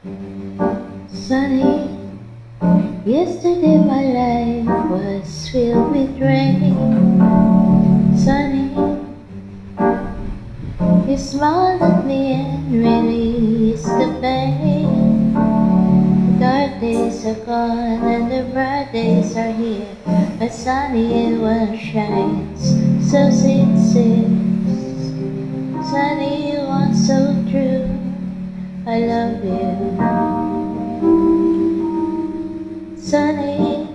Sunny, yesterday my life was filled with rain. Sunny, you smiled at me and released the pain. Dark days are gone and the bright days are here. But sunny one shines so sincere. Sunny one so true. I love you. Sunny,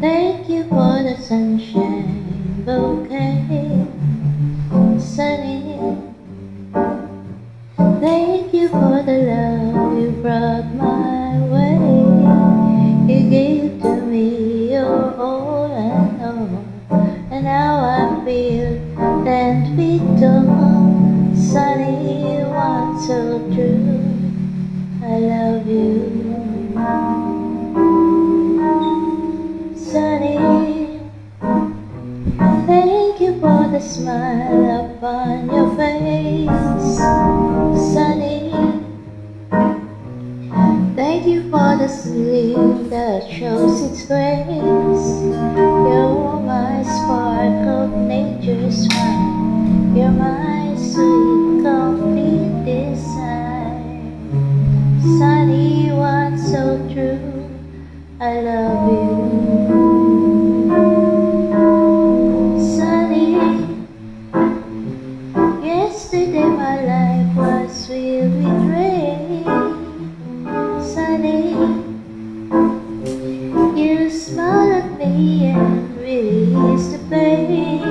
thank you for the sunshine bouquet. Sunny, thank you for the love you brought my way. You gave to me your all and all, and now I feel 10 feet tall. Sunny, one so true. I love you. Sunny, thank you for the smile upon your face. Sunny, thank you for the sleep that shows its grace. You're my spark of nature's smile. You're my sweet, complete design. Sunny, one so true. I love you. Sunny, yesterday my life was filled with rain. Sunny, you smiled at me and released the pain.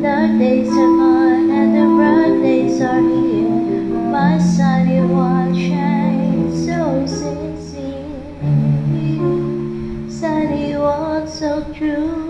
Dark days are gone and the bright days are here. My sunny one shines so sincere. Sunny one so true.